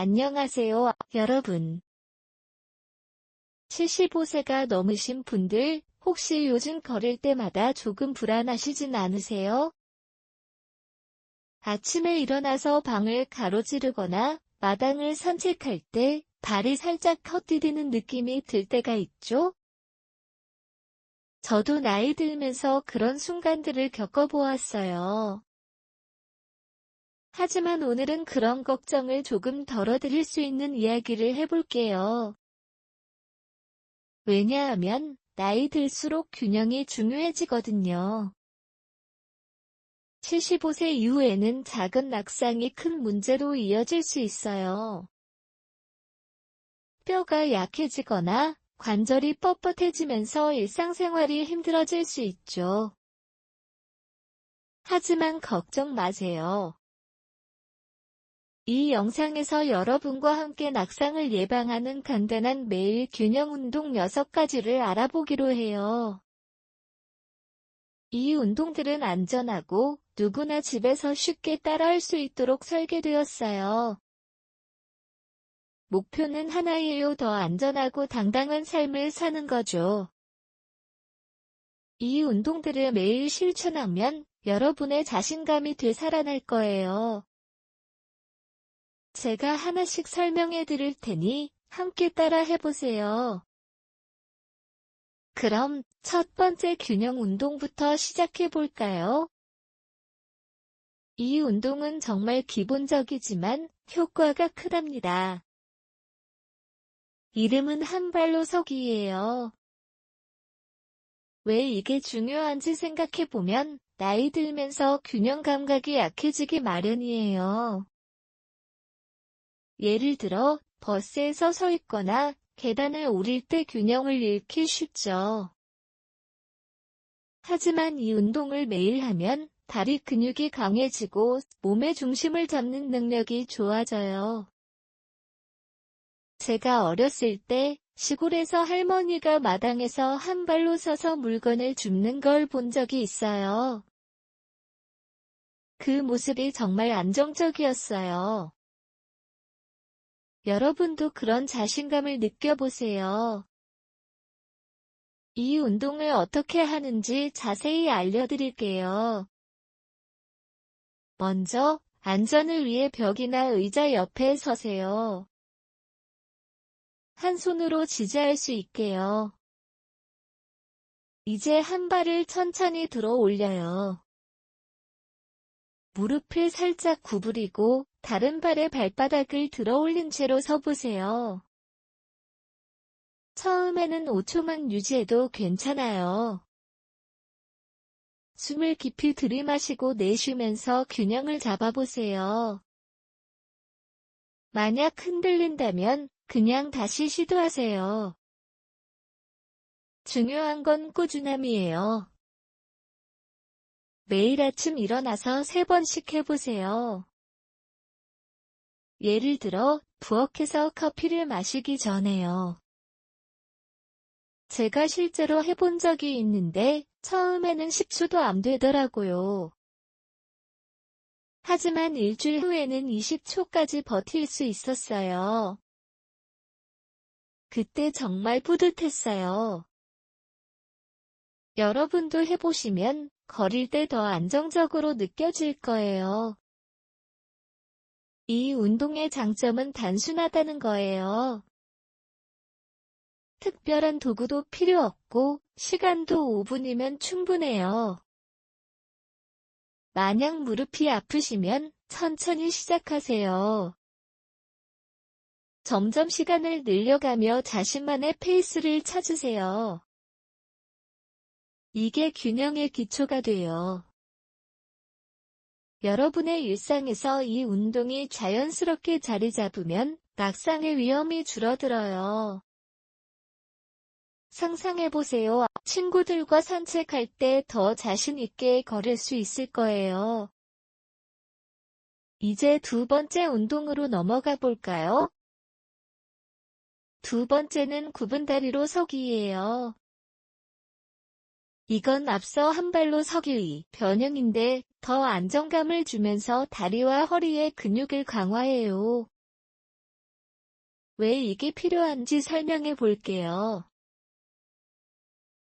안녕하세요, 여러분. 75세가 넘으신 분들, 혹시 요즘 걸을 때마다 조금 불안하시진 않으세요? 아침에 일어나서 방을 가로지르거나 마당을 산책할 때 발이 살짝 헛디디는 느낌이 들 때가 있죠? 저도 나이 들면서 그런 순간들을 겪어보았어요. 하지만 오늘은 그런 걱정을 조금 덜어드릴 수 있는 이야기를 해볼게요. 왜냐하면 나이 들수록 균형이 중요해지거든요. 75세 이후에는 작은 낙상이 큰 문제로 이어질 수 있어요. 뼈가 약해지거나 관절이 뻣뻣해지면서 일상생활이 힘들어질 수 있죠. 하지만 걱정 마세요. 이 영상에서 여러분과 함께 낙상을 예방하는 간단한 매일 균형 운동 6가지를 알아보기로 해요. 이 운동들은 안전하고 누구나 집에서 쉽게 따라할 수 있도록 설계되었어요. 목표는 하나예요. 더 안전하고 당당한 삶을 사는 거죠. 이 운동들을 매일 실천하면 여러분의 자신감이 되살아날 거예요. 제가 하나씩 설명해 드릴 테니 함께 따라 해보세요. 그럼 첫 번째 균형 운동부터 시작해 볼까요? 이 운동은 정말 기본적이지만 효과가 크답니다. 이름은 한 발로 서기예요. 왜 이게 중요한지 생각해 보면 나이 들면서 균형 감각이 약해지기 마련이에요. 예를 들어 버스에서 서 있거나 계단을 오를 때 균형을 잃기 쉽죠. 하지만 이 운동을 매일 하면 다리 근육이 강해지고 몸의 중심을 잡는 능력이 좋아져요. 제가 어렸을 때 시골에서 할머니가 마당에서 한 발로 서서 물건을 줍는 걸 본 적이 있어요. 그 모습이 정말 안정적이었어요. 여러분도 그런 자신감을 느껴보세요. 이 운동을 어떻게 하는지 자세히 알려드릴게요. 먼저, 안전을 위해 벽이나 의자 옆에 서세요. 한 손으로 지지할 수 있게요. 이제 한 발을 천천히 들어 올려요. 무릎을 살짝 구부리고 다른 발의 발바닥을 들어 올린 채로 서보세요. 처음에는 5초만 유지해도 괜찮아요. 숨을 깊이 들이마시고 내쉬면서 균형을 잡아보세요. 만약 흔들린다면 그냥 다시 시도하세요. 중요한 건 꾸준함이에요. 매일 아침 일어나서 3번씩 해보세요. 예를 들어, 부엌에서 커피를 마시기 전에요. 제가 실제로 해본 적이 있는데 처음에는 10초도 안 되더라고요. 하지만 일주일 후에는 20초까지 버틸 수 있었어요. 그때 정말 뿌듯했어요. 여러분도 해보시면 걸을 때 더 안정적으로 느껴질 거예요. 이 운동의 장점은 단순하다는 거예요. 특별한 도구도 필요 없고 시간도 5분이면 충분해요. 만약 무릎이 아프시면 천천히 시작하세요. 점점 시간을 늘려가며 자신만의 페이스를 찾으세요. 이게 균형의 기초가 돼요. 여러분의 일상에서 이 운동이 자연스럽게 자리 잡으면 낙상의 위험이 줄어들어요. 상상해보세요. 친구들과 산책할 때 더 자신 있게 걸을 수 있을 거예요. 이제 두 번째 운동으로 넘어가 볼까요? 두 번째는 굽은 다리로 서기예요. 이건 앞서 한 발로 서기의 변형인데 더 안정감을 주면서 다리와 허리의 근육을 강화해요. 왜 이게 필요한지 설명해 볼게요.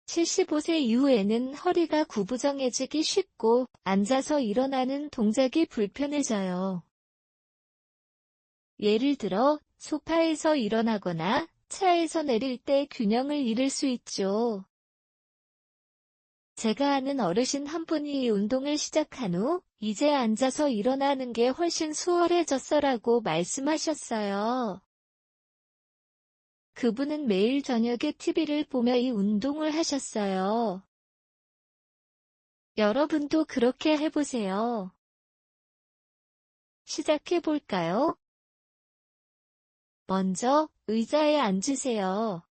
75세 이후에는 허리가 구부정해지기 쉽고 앉아서 일어나는 동작이 불편해져요. 예를 들어 소파에서 일어나거나 차에서 내릴 때 균형을 잃을 수 있죠. 제가 아는 어르신 한 분이 이 운동을 시작한 후 이제 앉아서 일어나는 게 훨씬 수월해졌어라고 말씀하셨어요. 그분은 매일 저녁에 TV를 보며 이 운동을 하셨어요. 여러분도 그렇게 해보세요. 시작해볼까요? 먼저 의자에 앉으세요.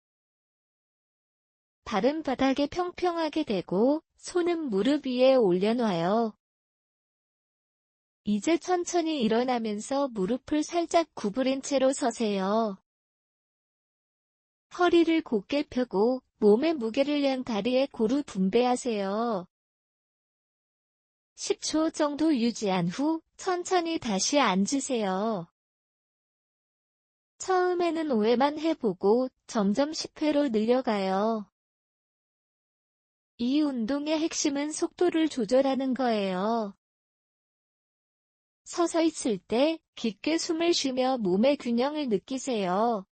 발은 바닥에 평평하게 대고 손은 무릎 위에 올려놔요. 이제 천천히 일어나면서 무릎을 살짝 구부린 채로 서세요. 허리를 곧게 펴고 몸의 무게를 양 다리에 고루 분배하세요. 10초 정도 유지한 후 천천히 다시 앉으세요. 처음에는 5회만 해보고 점점 10회로 늘려가요. 이 운동의 핵심은 속도를 조절하는 거예요. 서서 있을 때 깊게 숨을 쉬며 몸의 균형을 느끼세요.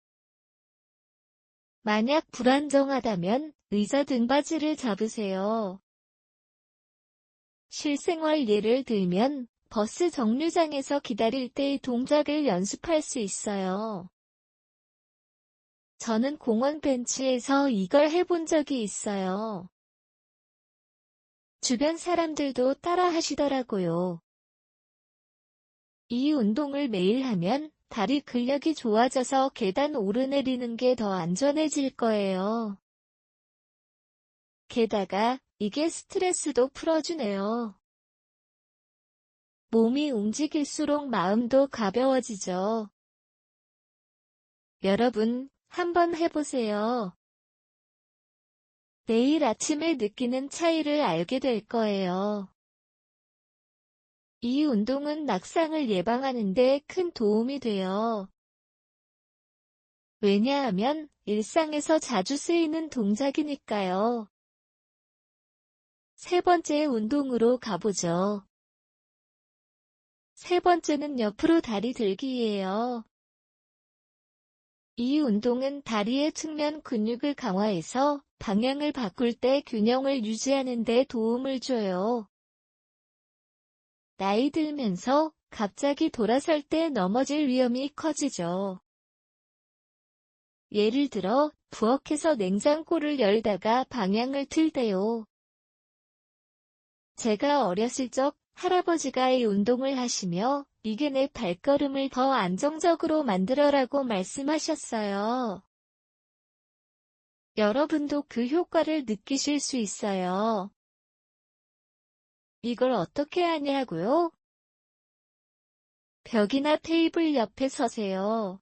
만약 불안정하다면 의자 등받이를 잡으세요. 실생활 예를 들면 버스 정류장에서 기다릴 때의 동작을 연습할 수 있어요. 저는 공원 벤치에서 이걸 해본 적이 있어요. 주변 사람들도 따라 하시더라고요. 이 운동을 매일 하면 다리 근력이 좋아져서 계단 오르내리는 게 더 안전해질 거예요. 게다가 이게 스트레스도 풀어주네요. 몸이 움직일수록 마음도 가벼워지죠. 여러분, 한번 해보세요. 내일 아침에 느끼는 차이를 알게 될 거예요. 이 운동은 낙상을 예방하는 데 큰 도움이 돼요. 왜냐하면 일상에서 자주 쓰이는 동작이니까요. 세 번째 운동으로 가보죠. 세 번째는 옆으로 다리 들기예요. 이 운동은 다리의 측면 근육을 강화해서 방향을 바꿀 때 균형을 유지하는 데 도움을 줘요. 나이 들면서 갑자기 돌아설 때 넘어질 위험이 커지죠. 예를 들어 부엌에서 냉장고를 열다가 방향을 틀 때요. 제가 어렸을 적 할아버지가 이 운동을 하시며 이게 내 발걸음을 더 안정적으로 만들어라고 말씀하셨어요. 여러분도 그 효과를 느끼실 수 있어요. 이걸 어떻게 하냐고요? 벽이나 테이블 옆에 서세요.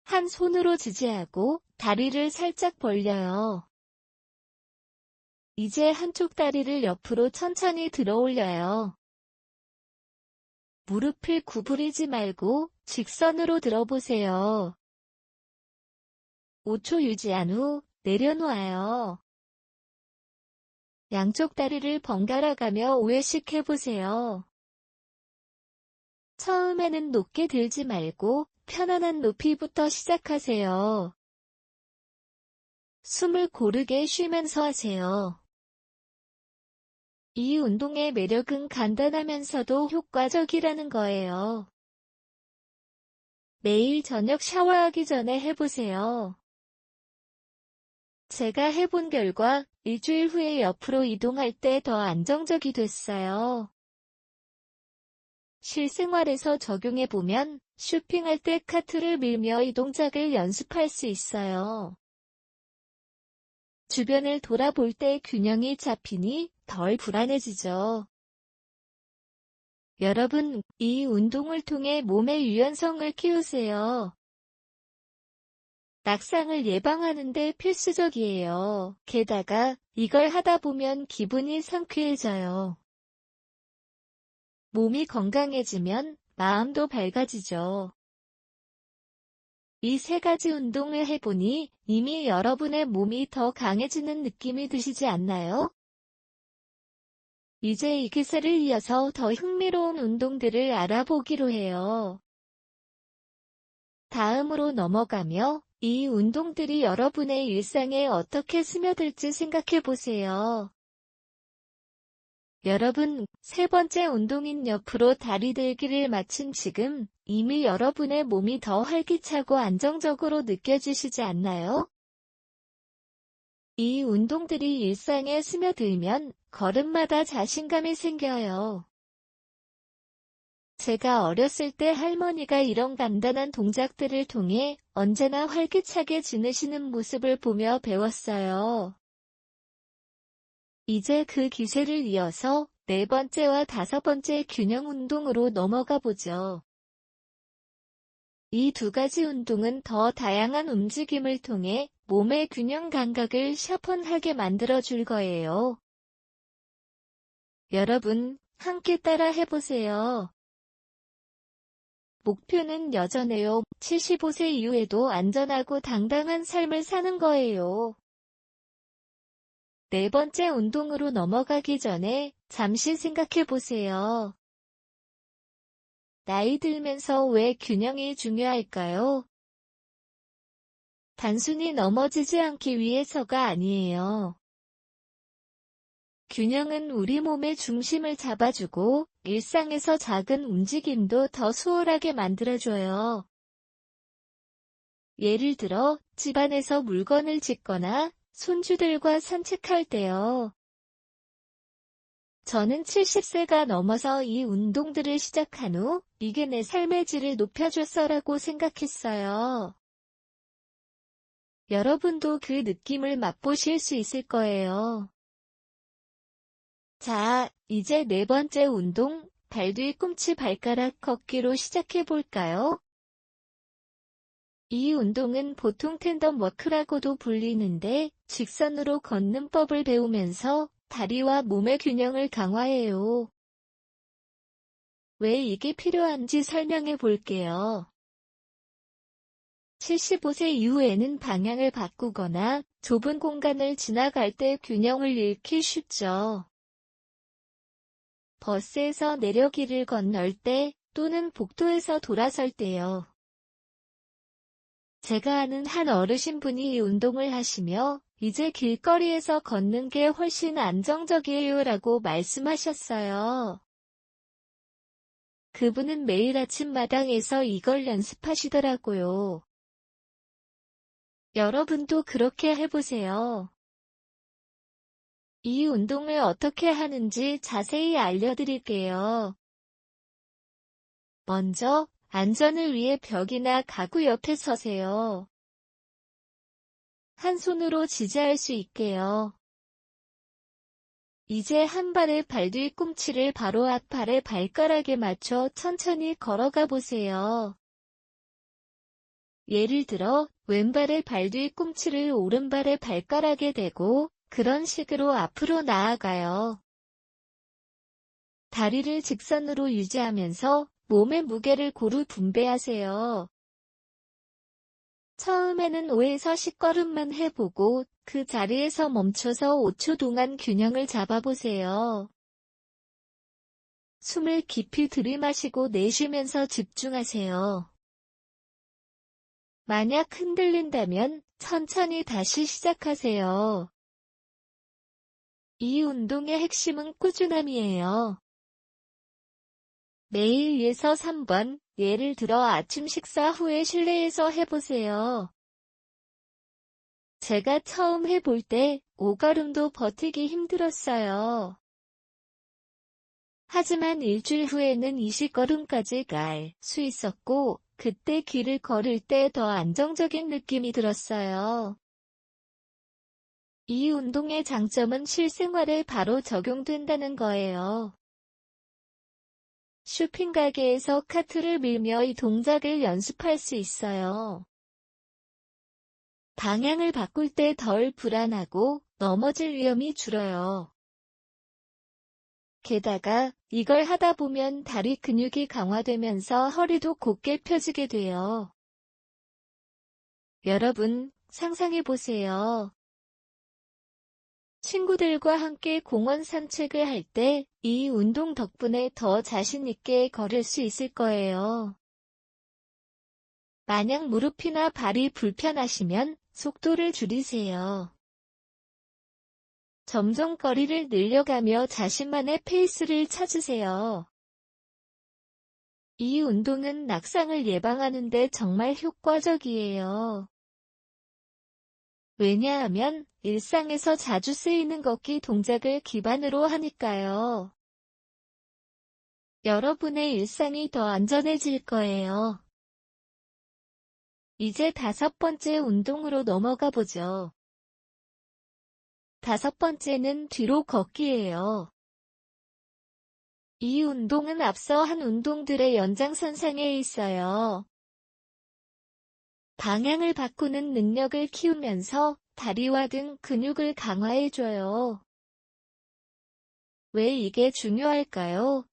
한 손으로 지지하고 다리를 살짝 벌려요. 이제 한쪽 다리를 옆으로 천천히 들어 올려요. 무릎을 구부리지 말고 직선으로 들어보세요. 5초 유지한 후 내려놓아요. 양쪽 다리를 번갈아 가며 5회씩 해보세요. 처음에는 높게 들지 말고 편안한 높이부터 시작하세요. 숨을 고르게 쉬면서 하세요. 이 운동의 매력은 간단하면서도 효과적이라는 거예요. 매일 저녁 샤워하기 전에 해보세요. 제가 해본 결과 일주일 후에 옆으로 이동할 때 더 안정적이 됐어요. 실생활에서 적용해보면 쇼핑할 때 카트를 밀며 이 동작을 연습할 수 있어요. 주변을 돌아볼 때 균형이 잡히니 덜 불안해지죠. 여러분, 이 운동을 통해 몸의 유연성을 키우세요. 낙상을 예방하는 데 필수적이에요. 게다가 이걸 하다 보면 기분이 상쾌해져요. 몸이 건강해지면 마음도 밝아지죠. 이 세 가지 운동을 해보니 이미 여러분의 몸이 더 강해지는 느낌이 드시지 않나요? 이제 이 기세를 이어서 더 흥미로운 운동들을 알아보기로 해요. 다음으로 넘어가며 이 운동들이 여러분의 일상에 어떻게 스며들지 생각해 보세요. 여러분, 세 번째 운동인 옆으로 다리 들기를 마친 지금 이미 여러분의 몸이 더 활기차고 안정적으로 느껴지시지 않나요? 이 운동들이 일상에 스며들면 걸음마다 자신감이 생겨요. 제가 어렸을 때 할머니가 이런 간단한 동작들을 통해 언제나 활기차게 지내시는 모습을 보며 배웠어요. 이제 그 기세를 이어서 네 번째와 다섯 번째 균형 운동으로 넘어가 보죠. 이 두 가지 운동은 더 다양한 움직임을 통해 몸의 균형 감각을 샤픈하게 만들어 줄 거예요. 여러분, 함께 따라 해보세요. 목표는 여전해요. 75세 이후에도 안전하고 당당한 삶을 사는 거예요. 네 번째 운동으로 넘어가기 전에 잠시 생각해 보세요. 나이 들면서 왜 균형이 중요할까요? 단순히 넘어지지 않기 위해서가 아니에요. 균형은 우리 몸의 중심을 잡아주고 일상에서 작은 움직임도 더 수월하게 만들어줘요. 예를 들어 집안에서 물건을 짚거나 손주들과 산책할 때요. 저는 70세가 넘어서 이 운동들을 시작한 후 이게 내 삶의 질을 높여줬어라고 생각했어요. 여러분도 그 느낌을 맛보실 수 있을 거예요. 자, 이제 네 번째 운동, 발 뒤 꿈치 발가락 걷기로 시작해 볼까요? 이 운동은 보통 텐덤 워크라고도 불리는데 직선으로 걷는 법을 배우면서 다리와 몸의 균형을 강화해요. 왜 이게 필요한지 설명해 볼게요. 75세 이후에는 방향을 바꾸거나 좁은 공간을 지나갈 때 균형을 잃기 쉽죠. 버스에서 내려길을 건널 때 또는 복도에서 돌아설 때요. 제가 아는 한 어르신분이 이 운동을 하시며 이제 길거리에서 걷는 게 훨씬 안정적이에요 라고 말씀하셨어요. 그분은 매일 아침 마당에서 이걸 연습하시더라고요. 여러분도 그렇게 해보세요. 이 운동을 어떻게 하는지 자세히 알려드릴게요. 먼저, 안전을 위해 벽이나 가구 옆에 서세요. 한 손으로 지지할 수 있게요. 이제 한 발의 발 뒤 꿈치를 바로 앞 발의 발가락에 맞춰 천천히 걸어가 보세요. 예를 들어, 왼발의 발 뒤 꿈치를 오른발의 발가락에 대고, 그런 식으로 앞으로 나아가요. 다리를 직선으로 유지하면서 몸의 무게를 고루 분배하세요. 처음에는 5에서 10걸음만 해보고 그 자리에서 멈춰서 5초 동안 균형을 잡아보세요. 숨을 깊이 들이마시고 내쉬면서 집중하세요. 만약 흔들린다면 천천히 다시 시작하세요. 이 운동의 핵심은 꾸준함이에요. 매일 2에서 3번, 예를 들어 아침 식사 후에 실내에서 해보세요. 제가 처음 해볼 때 5걸음도 버티기 힘들었어요. 하지만 일주일 후에는 20걸음까지 갈 수 있었고, 그때 길을 걸을 때 더 안정적인 느낌이 들었어요. 이 운동의 장점은 실생활에 바로 적용된다는 거예요. 쇼핑 가게에서 카트를 밀며 이 동작을 연습할 수 있어요. 방향을 바꿀 때 덜 불안하고 넘어질 위험이 줄어요. 게다가 이걸 하다 보면 다리 근육이 강화되면서 허리도 곧게 펴지게 돼요. 여러분, 상상해 보세요. 친구들과 함께 공원 산책을 할 때 이 운동 덕분에 더 자신 있게 걸을 수 있을 거예요. 만약 무릎이나 발이 불편하시면 속도를 줄이세요. 점점 거리를 늘려가며 자신만의 페이스를 찾으세요. 이 운동은 낙상을 예방하는 데 정말 효과적이에요. 왜냐하면 일상에서 자주 쓰이는 걷기 동작을 기반으로 하니까요. 여러분의 일상이 더 안전해질 거예요. 이제 5번째 운동으로 넘어가 보죠. 5번째는 뒤로 걷기예요. 이 운동은 앞서 한 운동들의 연장선상에 있어요. 방향을 바꾸는 능력을 키우면서 다리와 등 근육을 강화해줘요. 왜 이게 중요할까요?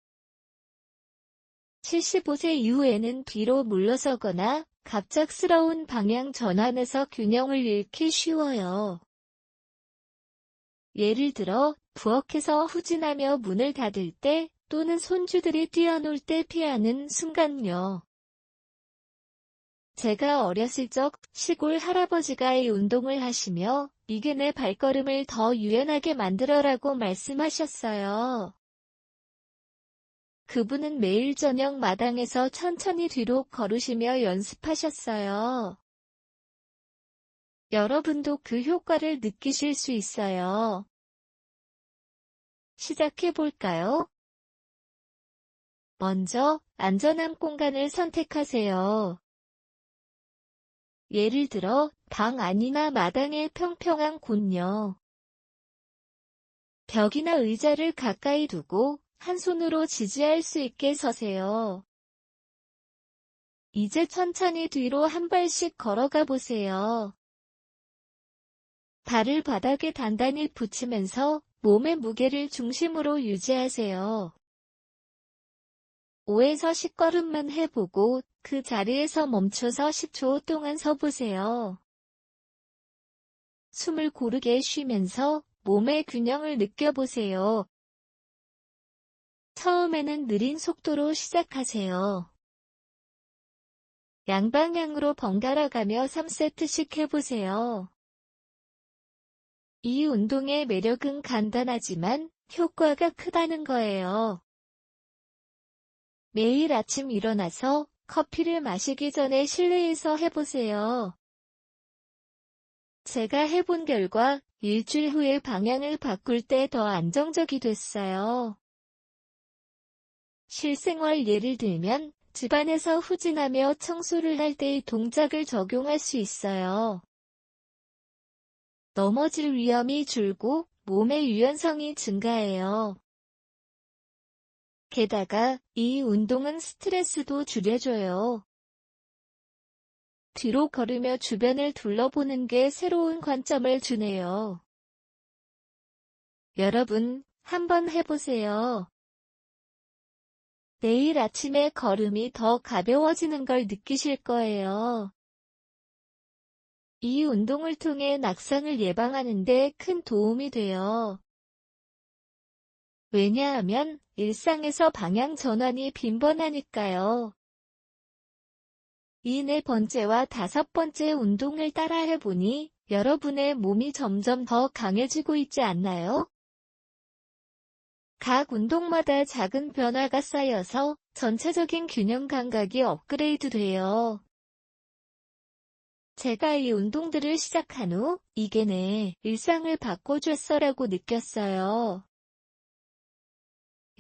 75세 이후에는 뒤로 물러서거나 갑작스러운 방향 전환에서 균형을 잃기 쉬워요. 예를 들어, 부엌에서 후진하며 문을 닫을 때 또는 손주들이 뛰어놀 때 피하는 순간요. 제가 어렸을 적 시골 할아버지가 이 운동을 하시며 이게 내 발걸음을 더 유연하게 만들어라고 말씀하셨어요. 그분은 매일 저녁 마당에서 천천히 뒤로 걸으시며 연습하셨어요. 여러분도 그 효과를 느끼실 수 있어요. 시작해 볼까요? 먼저, 안전한 공간을 선택하세요. 예를 들어, 방 안이나 마당의 평평한 곳요. 벽이나 의자를 가까이 두고 한 손으로 지지할 수 있게 서세요. 이제 천천히 뒤로 한 발씩 걸어가 보세요. 발을 바닥에 단단히 붙이면서 몸의 무게를 중심으로 유지하세요. 5에서 10걸음만 해보고 그 자리에서 멈춰서 10초 동안 서보세요. 숨을 고르게 쉬면서 몸의 균형을 느껴보세요. 처음에는 느린 속도로 시작하세요. 양방향으로 번갈아 가며 3세트씩 해보세요. 이 운동의 매력은 간단하지만 효과가 크다는 거예요. 매일 아침 일어나서 커피를 마시기 전에 실내에서 해보세요. 제가 해본 결과 일주일 후에 방향을 바꿀 때 더 안정적이 됐어요. 실생활 예를 들면 집안에서 후진하며 청소를 할 때의 동작을 적용할 수 있어요. 넘어질 위험이 줄고 몸의 유연성이 증가해요. 게다가 이 운동은 스트레스도 줄여줘요. 뒤로 걸으며 주변을 둘러보는 게 새로운 관점을 주네요. 여러분, 한번 해보세요. 내일 아침에 걸음이 더 가벼워지는 걸 느끼실 거예요. 이 운동을 통해 낙상을 예방하는 데 큰 도움이 돼요. 왜냐하면 일상에서 방향 전환이 빈번하니까요. 이 4번째와 5번째 운동을 따라해보니 여러분의 몸이 점점 더 강해지고 있지 않나요? 각 운동마다 작은 변화가 쌓여서 전체적인 균형 감각이 업그레이드 돼요. 제가 이 운동들을 시작한 후 이게 내 일상을 바꿔줬어라고 느꼈어요.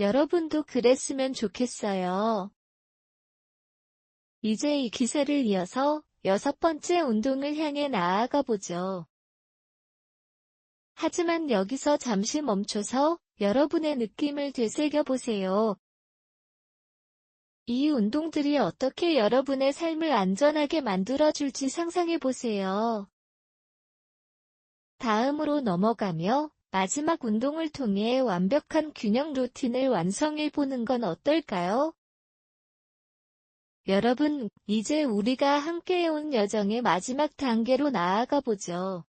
여러분도 그랬으면 좋겠어요. 이제 이 기세를 이어서 6번째 운동을 향해 나아가 보죠. 하지만 여기서 잠시 멈춰서 여러분의 느낌을 되새겨 보세요. 이 운동들이 어떻게 여러분의 삶을 안전하게 만들어줄지 상상해 보세요. 다음으로 넘어가며 마지막 운동을 통해 완벽한 균형 루틴을 완성해 보는 건 어떨까요? 여러분, 이제 우리가 함께 해온 여정의 마지막 단계로 나아가 보죠.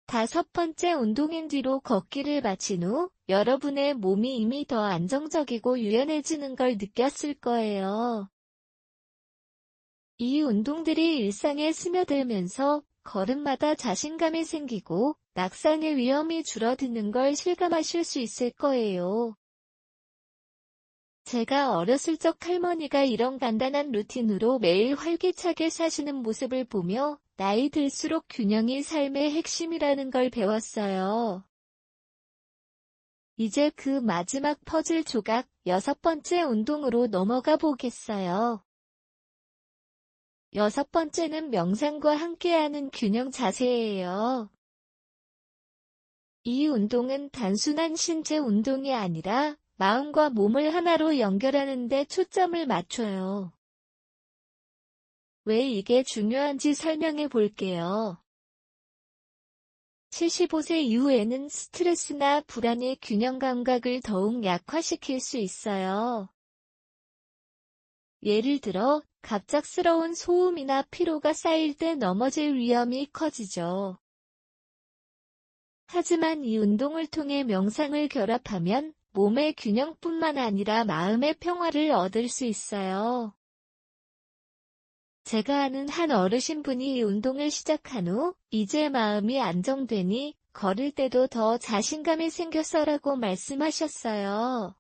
5번째 운동인 뒤로 걷기를 마친 후 여러분의 몸이 이미 더 안정적이고 유연해지는 걸 느꼈을 거예요. 이 운동들이 일상에 스며들면서 걸음마다 자신감이 생기고 낙상의 위험이 줄어드는 걸 실감하실 수 있을 거예요. 제가 어렸을 적 할머니가 이런 간단한 루틴으로 매일 활기차게 사시는 모습을 보며 나이 들수록 균형이 삶의 핵심이라는 걸 배웠어요. 이제 그 마지막 퍼즐 조각 6번째 운동으로 넘어가 보겠어요. 6번째는 명상과 함께하는 균형 자세예요. 이 운동은 단순한 신체 운동이 아니라 마음과 몸을 하나로 연결하는 데 초점을 맞춰요. 왜 이게 중요한지 설명해 볼게요. 75세 이후에는 스트레스나 불안의 균형 감각을 더욱 약화시킬 수 있어요. 예를 들어, 갑작스러운 소음이나 피로가 쌓일 때 넘어질 위험이 커지죠. 하지만 이 운동을 통해 명상을 결합하면 몸의 균형뿐만 아니라 마음의 평화를 얻을 수 있어요. 제가 아는 한 어르신분이 이 운동을 시작한 후 이제 마음이 안정되니 걸을 때도 더 자신감이 생겼어라고 말씀하셨어요.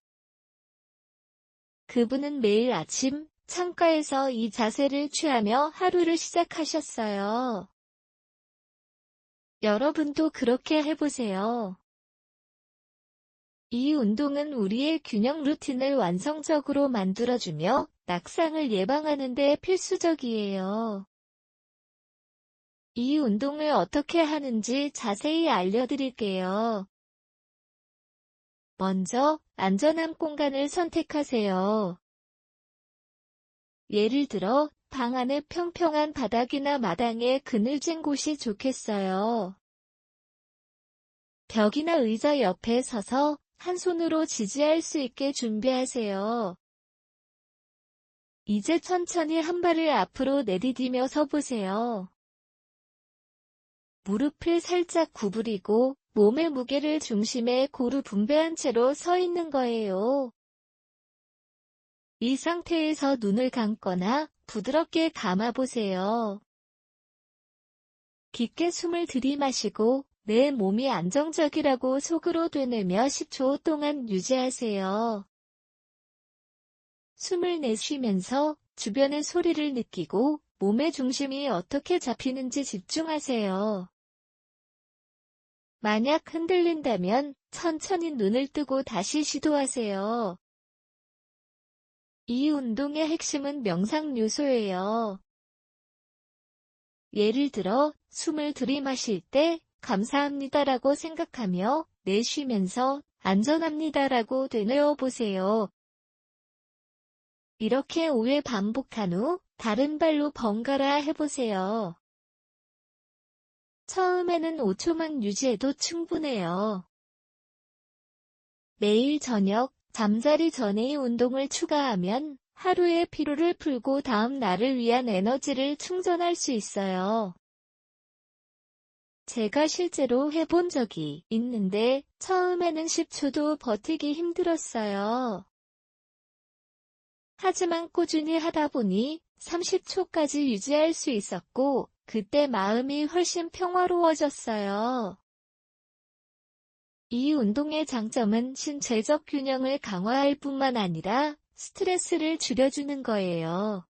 그분은 매일 아침 창가에서 이 자세를 취하며 하루를 시작하셨어요. 여러분도 그렇게 해보세요. 이 운동은 우리의 균형 루틴을 완성적으로 만들어주며 낙상을 예방하는 데 필수적이에요. 이 운동을 어떻게 하는지 자세히 알려드릴게요. 먼저, 안전한 공간을 선택하세요. 예를 들어, 방 안의 평평한 바닥이나 마당에 그늘진 곳이 좋겠어요. 벽이나 의자 옆에 서서 한 손으로 지지할 수 있게 준비하세요. 이제 천천히 한 발을 앞으로 내디디며 서보세요. 무릎을 살짝 구부리고 몸의 무게를 중심에 고루 분배한 채로 서 있는 거예요. 이 상태에서 눈을 감거나 부드럽게 감아보세요. 깊게 숨을 들이마시고 내 몸이 안정적이라고 속으로 되뇌며 10초 동안 유지하세요. 숨을 내쉬면서 주변의 소리를 느끼고 몸의 중심이 어떻게 잡히는지 집중하세요. 만약 흔들린다면 천천히 눈을 뜨고 다시 시도하세요. 이 운동의 핵심은 명상 요소예요. 예를 들어, 숨을 들이마실 때 감사합니다라고 생각하며 내쉬면서 안전합니다라고 되뇌어 보세요. 이렇게 5회 반복한 후 다른 발로 번갈아 해보세요. 처음에는 5초만 유지해도 충분해요. 매일 저녁, 잠자리 전에 이 운동을 추가하면 하루의 피로를 풀고 다음 날을 위한 에너지를 충전할 수 있어요. 제가 실제로 해본 적이 있는데 처음에는 10초도 버티기 힘들었어요. 하지만 꾸준히 하다 보니 30초까지 유지할 수 있었고 그때 마음이 훨씬 평화로워졌어요. 이 운동의 장점은 신체적 균형을 강화할 뿐만 아니라 스트레스를 줄여주는 거예요.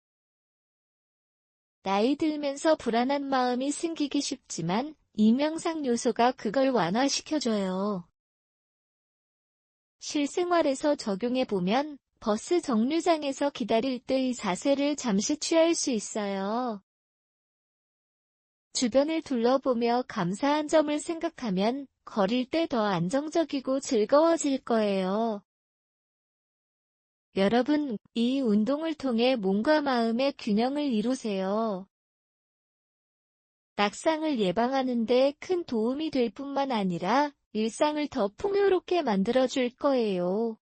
나이 들면서 불안한 마음이 생기기 쉽지만 이 명상 요소가 그걸 완화시켜줘요. 실생활에서 적용해보면 버스 정류장에서 기다릴 때 이 자세를 잠시 취할 수 있어요. 주변을 둘러보며 감사한 점을 생각하면 걸을 때 더 안정적이고 즐거워질 거예요. 여러분, 이 운동을 통해 몸과 마음의 균형을 이루세요. 낙상을 예방하는 데 큰 도움이 될 뿐만 아니라 일상을 더 풍요롭게 만들어줄 거예요.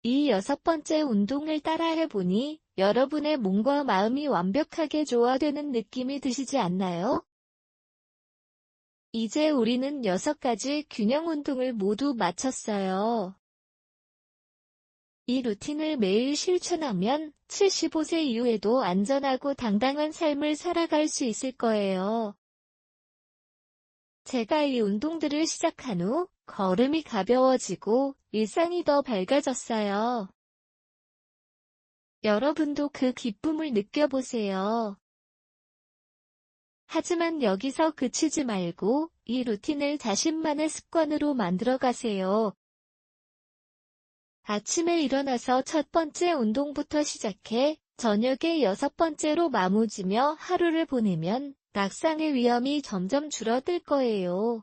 이 6번째 운동을 따라해보니 여러분의 몸과 마음이 완벽하게 조화되는 느낌이 드시지 않나요? 이제 우리는 6가지 균형 운동을 모두 마쳤어요. 이 루틴을 매일 실천하면 75세 이후에도 안전하고 당당한 삶을 살아갈 수 있을 거예요. 제가 이 운동들을 시작한 후 걸음이 가벼워지고 일상이 더 밝아졌어요. 여러분도 그 기쁨을 느껴보세요. 하지만 여기서 그치지 말고 이 루틴을 자신만의 습관으로 만들어 가세요. 아침에 일어나서 첫 번째 운동부터 시작해 저녁에 6번째로 마무지며 하루를 보내면 낙상의 위험이 점점 줄어들 거예요.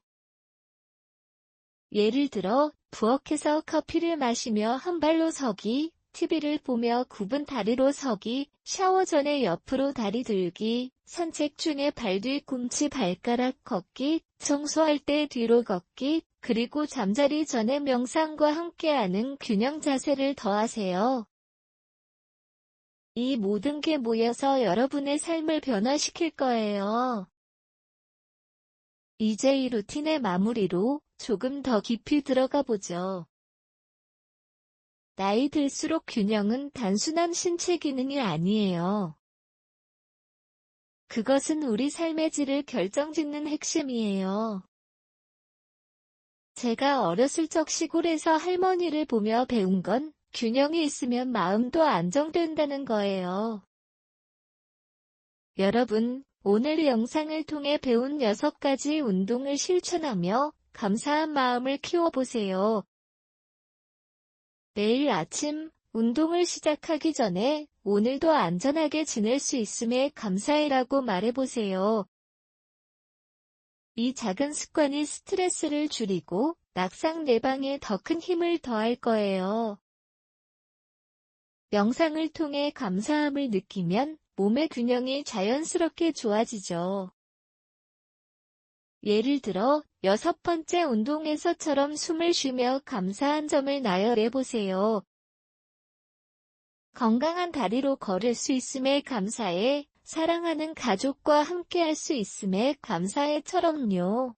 예를 들어 부엌에서 커피를 마시며 한 발로 서기, TV를 보며 굽은 다리로 서기, 샤워 전에 옆으로 다리 들기, 산책 중에 발 뒤꿈치 발가락 걷기, 청소할 때 뒤로 걷기, 그리고 잠자리 전에 명상과 함께하는 균형 자세를 더하세요. 이 모든 게 모여서 여러분의 삶을 변화시킬 거예요. 이제 이 루틴의 마무리로 조금 더 깊이 들어가 보죠. 나이 들수록 균형은 단순한 신체 기능이 아니에요. 그것은 우리 삶의 질을 결정짓는 핵심이에요. 제가 어렸을 적 시골에서 할머니를 보며 배운 건 균형이 있으면 마음도 안정된다는 거예요. 여러분, 오늘 영상을 통해 배운 6가지 운동을 실천하며 감사한 마음을 키워보세요. 매일 아침 운동을 시작하기 전에 오늘도 안전하게 지낼 수 있음에 감사해라고 말해보세요. 이 작은 습관이 스트레스를 줄이고 낙상 예방에 더 큰 힘을 더할 거예요. 명상을 통해 감사함을 느끼면 몸의 균형이 자연스럽게 좋아지죠. 예를 들어 6번째 운동에서처럼 숨을 쉬며 감사한 점을 나열해보세요. 건강한 다리로 걸을 수 있음에 감사해, 사랑하는 가족과 함께할 수 있음에 감사해처럼요.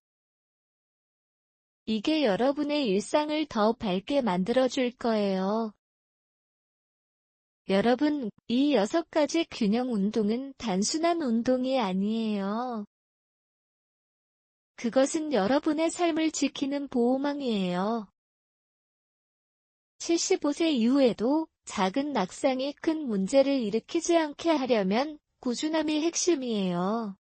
이게 여러분의 일상을 더 밝게 만들어줄 거예요. 여러분, 이 6가지 균형 운동은 단순한 운동이 아니에요. 그것은 여러분의 삶을 지키는 보호망이에요. 75세 이후에도 작은 낙상이 큰 문제를 일으키지 않게 하려면 꾸준함이 핵심이에요.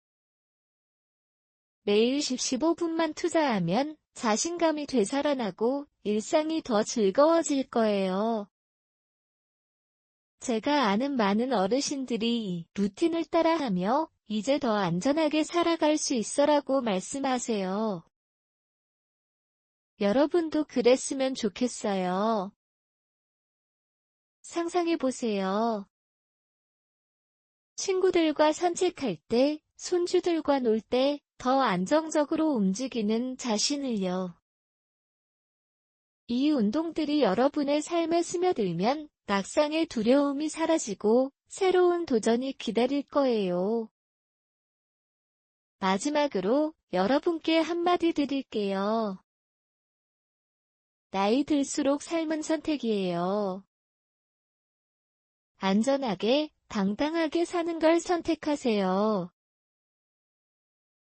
매일 15분만 투자하면 자신감이 되살아나고 일상이 더 즐거워질 거예요. 제가 아는 많은 어르신들이 이 루틴을 따라하며 이제 더 안전하게 살아갈 수 있어라고 말씀하세요. 여러분도 그랬으면 좋겠어요. 상상해보세요. 친구들과 산책할 때, 손주들과 놀 때 더 안정적으로 움직이는 자신을요. 이 운동들이 여러분의 삶에 스며들면 낙상의 두려움이 사라지고 새로운 도전이 기다릴 거예요. 마지막으로 여러분께 한마디 드릴게요. 나이 들수록 삶은 선택이에요. 안전하게, 당당하게 사는 걸 선택하세요.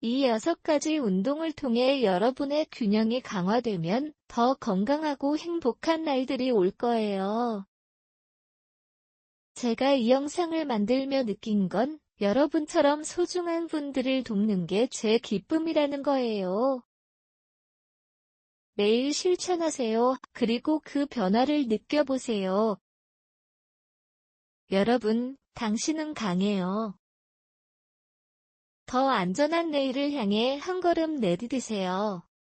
이 6가지 운동을 통해 여러분의 균형이 강화되면 더 건강하고 행복한 날들이 올 거예요. 제가 이 영상을 만들며 느낀 건 여러분처럼 소중한 분들을 돕는 게 제 기쁨이라는 거예요. 매일 실천하세요. 그리고 그 변화를 느껴보세요. 여러분, 당신은 강해요. 더 안전한 내일을 향해 한 걸음 내디디세요.